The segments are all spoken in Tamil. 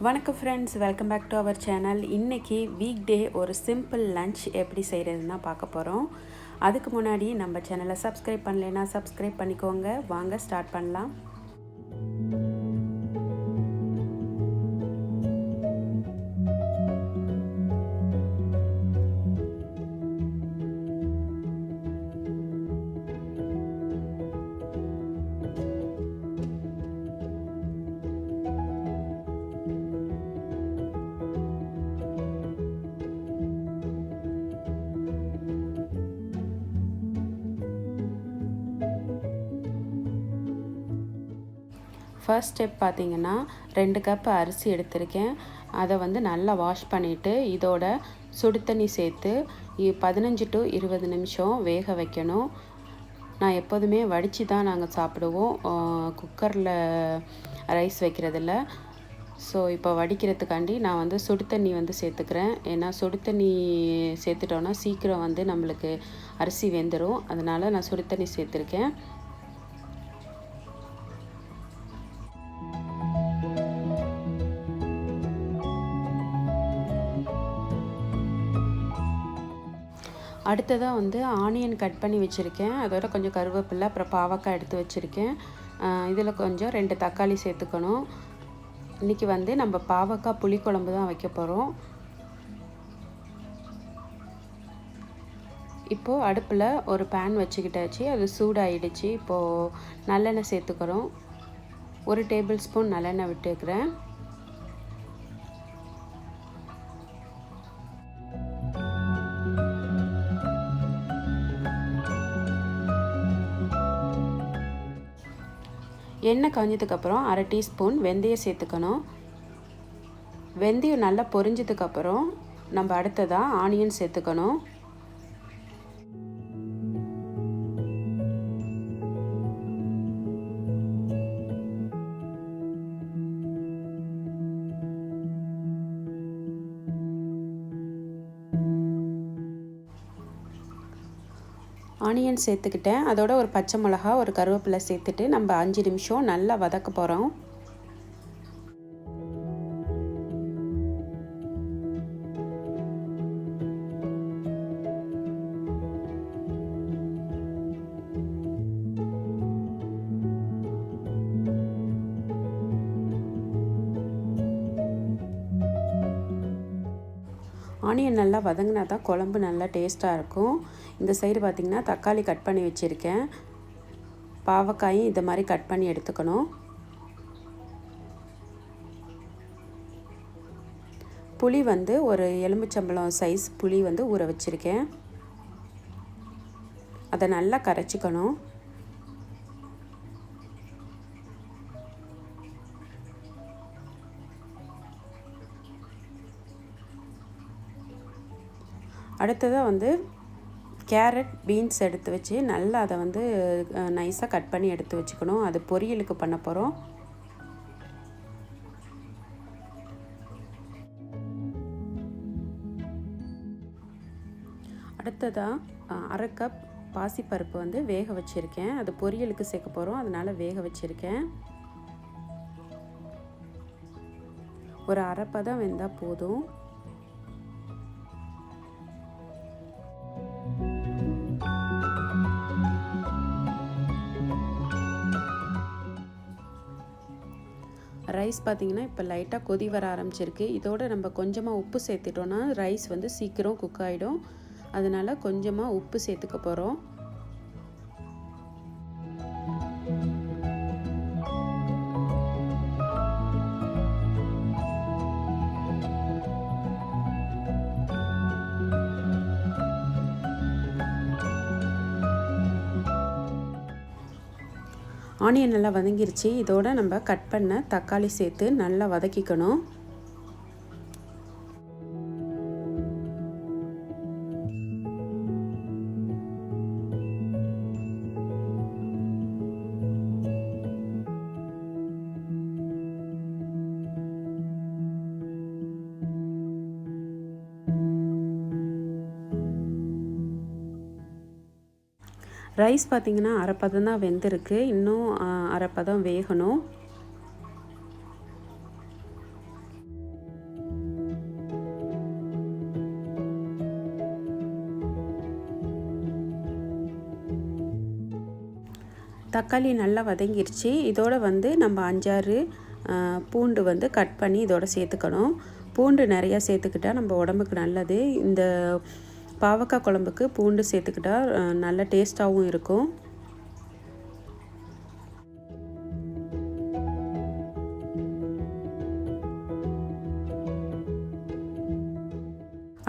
வணக்கம் friends, welcome back to our channel. இன்றைக்கி வீக் டே ஒரு சிம்பிள் லன்ச் எப்படி செய்கிறதுன்னு தான் பார்க்க போகிறோம். அதுக்கு முன்னாடி நம்ம சேனலை சப்ஸ்கிரைப் பண்ணலைன்னா சப்ஸ்கிரைப் பண்ணிக்கோங்க. வாங்க ஸ்டார்ட் பண்ணலாம். ஃபர்ஸ்ட் ஸ்டெப் பார்த்திங்கன்னா 2 கப் அரிசி எடுத்திருக்கேன். அதை நல்லா வாஷ் பண்ணிவிட்டு இதோட சுடு தண்ணி சேர்த்து 15 to 20 நிமிஷம் வேக வைக்கணும். நான் எப்போதுமே வடித்து தான் நாங்கள் சாப்பிடுவோம், குக்கரில் ரைஸ் வைக்கிறதில்ல. ஸோ இப்போ வடிக்கிறதுக்காண்டி நான் சுடு தண்ணி சேர்த்துக்கிறேன். ஏன்னா சுடு தண்ணி சேர்த்துட்டோன்னா சீக்கிரம் நம்மளுக்கு அரிசி வெந்துடும். அதனால் நான் சுடு தண்ணி சேர்த்துருக்கேன். அடுத்ததாக ஆனியன் கட் பண்ணி வச்சுருக்கேன். அதோட கொஞ்சம் கருவேப்பிலை, அப்புறம் பாவக்காய் எடுத்து வச்சுருக்கேன். இதில் கொஞ்சம் 2 தக்காளி சேர்த்துக்கணும். இன்றைக்கி நம்ம பாவக்காய் புளிக்குழம்பு தான் வைக்க போகிறோம். இப்போது அடுப்பில் ஒரு பேன் வச்சுக்கிட்டாச்சு. அது சூடாகிடுச்சு. இப்போது நல்லெண்ணெய் சேர்த்துக்கிறோம். 1 டேபிள் ஸ்பூன் நல்லெண்ணெய் விட்டுக்கிறேன். எண்ணெய் காஞ்சதுக்கப்புறம் 1/2 டீஸ்பூன் வெந்தயம் சேர்த்துக்கணும். வெந்தயம் நல்லா பொரிஞ்சதுக்கப்புறம் நம்ம அடுத்ததாக ஆனியன் சேர்த்துக்கணும். ஆனியன் சேர்த்துக்கிட்டேன். அதோட ஒரு பச்சை மிளகா, ஒரு கருவேப்பிலை சேர்த்துட்டு நம்ம 5 நிமிஷம் நல்லா வதக்க போகிறோம். ஆனியன் நல்லா வதங்கினா தான் குழம்பு நல்லா டேஸ்ட்டாக இருக்கும். இந்த சைடு பார்த்திங்கன்னா தக்காளி கட் பண்ணி வச்சுருக்கேன். பாவக்காயும் இந்த மாதிரி கட் பண்ணி எடுத்துக்கணும். புளி ஒரு எலுமிச்சம்பழம் சைஸ் புளி ஊற வச்சுருக்கேன். அதை நல்லா கரைச்சிக்கணும். அடுத்ததாக கேரட், பீன்ஸ் எடுத்து வச்சு நல்லா அதை நைஸாக கட் பண்ணி எடுத்து வச்சுக்கணும். அது பொரியலுக்கு பண்ண போகிறோம். அடுத்ததாக 1/2 கப் பாசிப்பருப்பு வேக வச்சுருக்கேன். அது பொரியலுக்கு சேர்க்க போகிறோம், அதனால் வேக வச்சுருக்கேன். ஒரு 1/2 பதம் வெந்தால் போதும். ரைஸ் பார்த்திங்கன்னா இப்போ லைட்டாக கொதி வர ஆரம்பிச்சிருக்கு. இதோடு நம்ம கொஞ்சமாக உப்பு சேர்த்துட்டோன்னா ரைஸ் சீக்கிரம் குக் ஆகிடும். அதனால் கொஞ்சமாக உப்பு சேர்த்துக்க போகிறோம். ஆனியன் நல்லா வதங்கிருச்சு. இதோட நம்ம கட் பண்ண தக்காளி சேர்த்து நல்லா வதக்கிக்கணும். ரைஸ் பார்த்திங்கன்னா 1/2 பதம் தான் வெந்திருக்கு. இன்னும் 1/2 பதம் வேகணும். தக்காளி நல்லா வதங்கிருச்சு. இதோட வந்து நம்ம 5-6 பூண்டு வந்து கட் பண்ணி இதோட சேர்த்துக்கணும். பூண்டு நிறையா சேர்த்துக்கிட்டா நம்ம உடம்புக்கு நல்லது. இந்த பாவக்காய் குழம்புக்கு பூண்டு சேர்த்துக்கிட்டா நல்ல டேஸ்ட்டாகவும் இருக்கும்.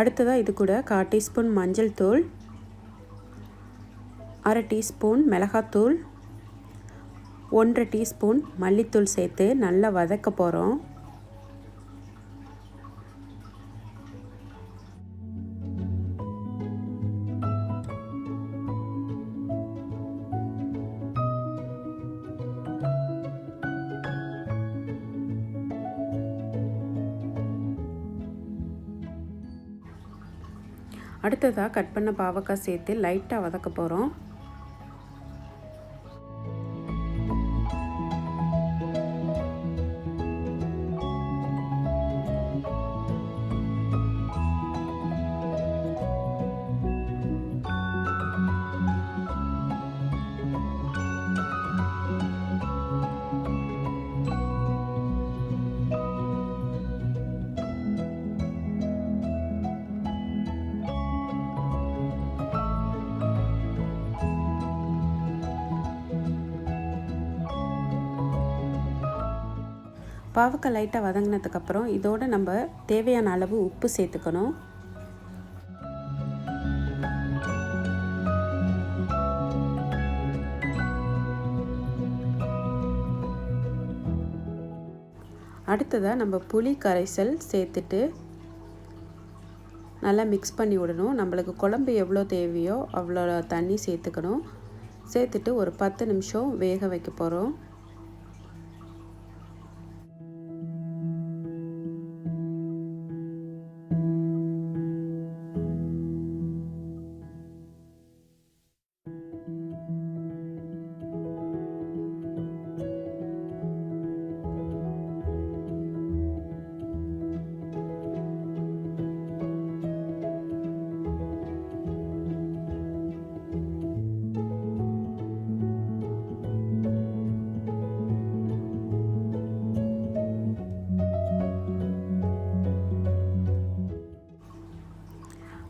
அடுத்ததாக இது கூட 1/4 டீஸ்பூன் மஞ்சள் தூள், 1/2 டீஸ்பூன் மிளகாத்தூள், 1/2 டீஸ்பூன் மல்லித்தூள் சேர்த்து நல்லா வதக்க போகிறோம். அடுத்ததாக கட் பண்ண பாவக்காய் சேர்த்து லைட்டாக வதக்க போகிறோம். பாவக்காய் லைட்டாக வதங்கினதுக்கப்புறம் இதோடு நம்ம தேவையான அளவு உப்பு சேர்த்துக்கணும். அடுத்ததாக நம்ம புளி கரைசல் சேர்த்துட்டு நல்லா மிக்ஸ் பண்ணி விடணும். நம்மளுக்கு குழம்பு எவ்வளோ தேவையோ அவ்வளோ தண்ணி சேர்த்துக்கணும். சேர்த்துட்டு ஒரு 10 நிமிஷம் வேக வைக்க போகிறோம்.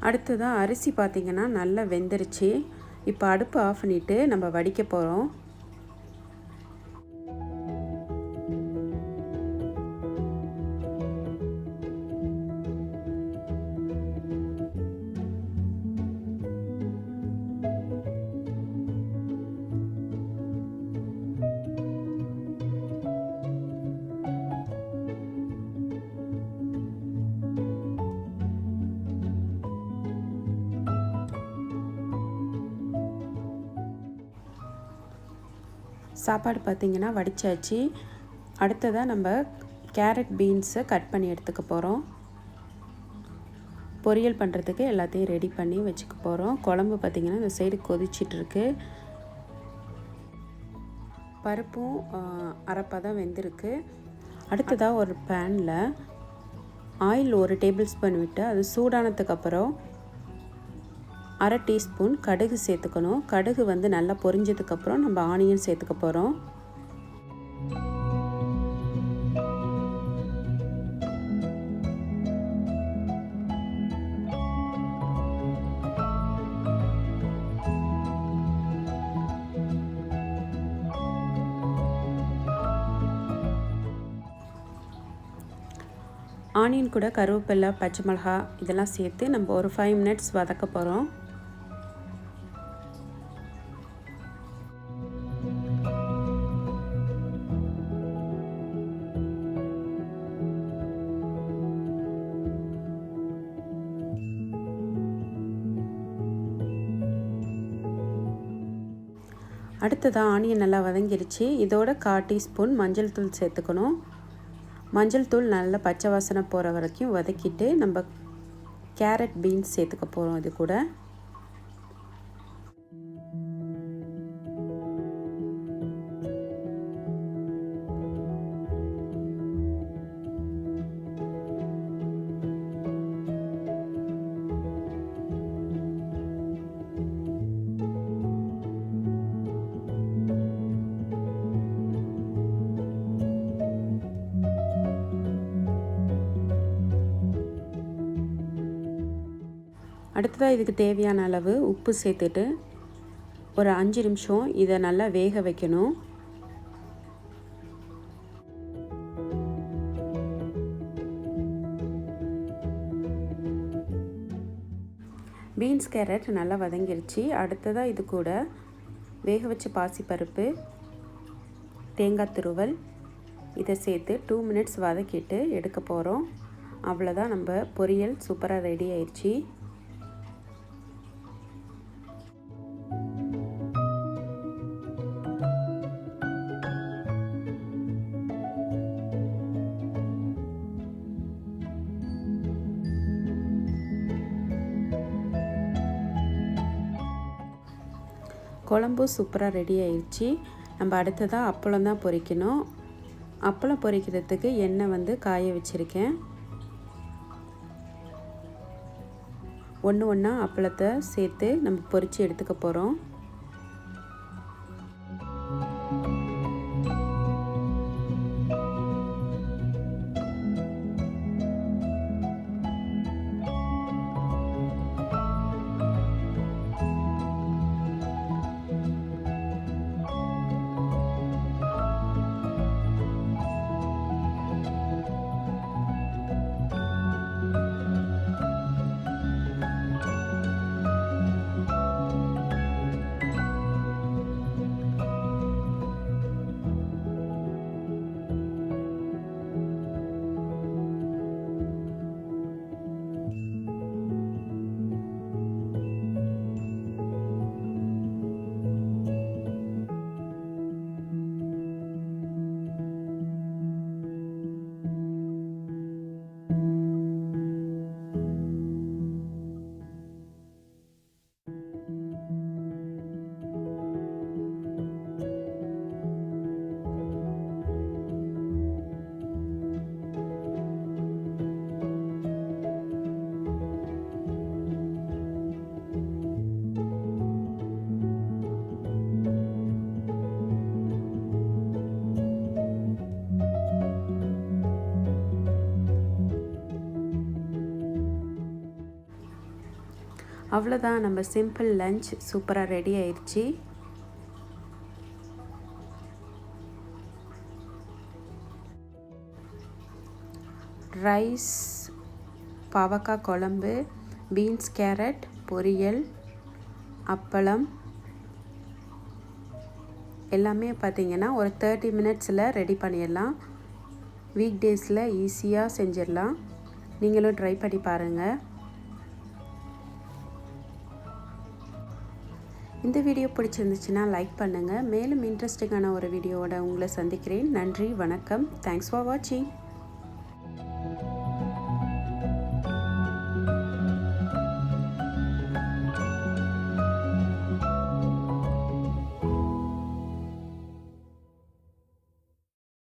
அடுத்ததாக அரிசி பார்த்திங்கன்னா நல்லா வெந்துருச்சு. இப்போ அடுப்பு ஆஃப் பண்ணிவிட்டு நம்ம வடிக்க போகிறோம். சாப்பாடு பார்த்திங்கன்னா வடித்தாச்சு. அடுத்ததாக நம்ம கேரட் பீன்ஸை கட் பண்ணி எடுத்துக்க போகிறோம். பொரியல் பண்ணுறதுக்கு எல்லாத்தையும் ரெடி பண்ணி வச்சுக்க போகிறோம். குழம்பு பார்த்திங்கன்னா இந்த சைடு கொதிச்சிட்ருக்கு. பருப்பும் அரைப்பாக வெந்திருக்கு. அடுத்ததாக ஒரு பேனில் ஆயில் 1 டேபிள் ஸ்பூன் விட்டு அது சூடானதுக்கப்புறம் 1/2 டீஸ்பூன் கடுகு சேர்த்துக்கணும். கடுகு வந்து நல்லா பொரிஞ்சதுக்கப்புறம் நம்ம ஆனியன் சேர்த்துக்க போகிறோம். ஆனியன் கூட கருவேப்பிலை, பச்சை மிளகாய் இதெல்லாம் சேர்த்து நம்ம ஒரு 5 மினிட்ஸ் வதக்க போகிறோம். அடுத்ததாக ஆனியன் நல்லா வதங்கிருச்சு. இதோட 1/4 டீஸ்பூன் மஞ்சள் தூள் சேர்த்துக்கணும். மஞ்சள் தூள் நல்லா பச்சை வாசனை போகிற வரைக்கும் வதக்கிட்டு நம்ம கேரட் பீன்ஸ் சேர்த்துக்க போகிறோம். இது கூட அடுத்ததாக இதுக்கு தேவையான அளவு உப்பு சேர்த்துட்டு ஒரு 5 நிமிஷம் இதை நல்லா வேக வைக்கணும். பீன்ஸ் கேரட் நல்லா வதங்கிருச்சு. அடுத்ததாக இது கூட வேக வச்ச பாசிப்பருப்பு, தேங்காய் துருவல் இதை சேர்த்து 2 மினிட்ஸ் வதக்கிட்டு எடுக்க போகிறோம். அவ்வளோதான், நம்ம பொரியல் சூப்பராக ரெடி ஆயிடுச்சு. குழம்பு சூப்பராக ரெடி ஆயிடுச்சு. நம்ம அடுத்ததாக அப்பளம் தான் பொரிக்கணும். அப்பளம் பொரிக்கிறதுக்கு எண்ணெய் வந்து காய வச்சுருக்கேன். ஒன்று ஒன்றா அப்பளத்தை சேர்த்து நம்ம பொரித்து எடுத்துக்க போகிறோம். அவ்வளோதான், நம்ம சிம்பிள் லஞ்ச் சூப்பராக ரெடி ஆயிடுச்சு. ரைஸ், பாவக்காய் குழம்பு, பீன்ஸ் கேரட் பொரியல், அப்பளம் எல்லாமே பார்த்திங்கன்னா ஒரு 30 மினிட்ஸில் ரெடி பண்ணிடலாம். வீக் டேஸில் ஈஸியாக செஞ்சிடலாம். நீங்களும் ட்ரை பண்ணி பாருங்கள். இந்த வீடியோ பிடிச்சிருந்துச்சுன்னா லைக் பண்ணுங்கள். மேலும் இன்ட்ரெஸ்டிங்கான ஒரு வீடியோவோட உங்களை சந்திக்கிறேன். நன்றி, வணக்கம். தேங்க்ஸ் ஃபார் வாட்சிங்.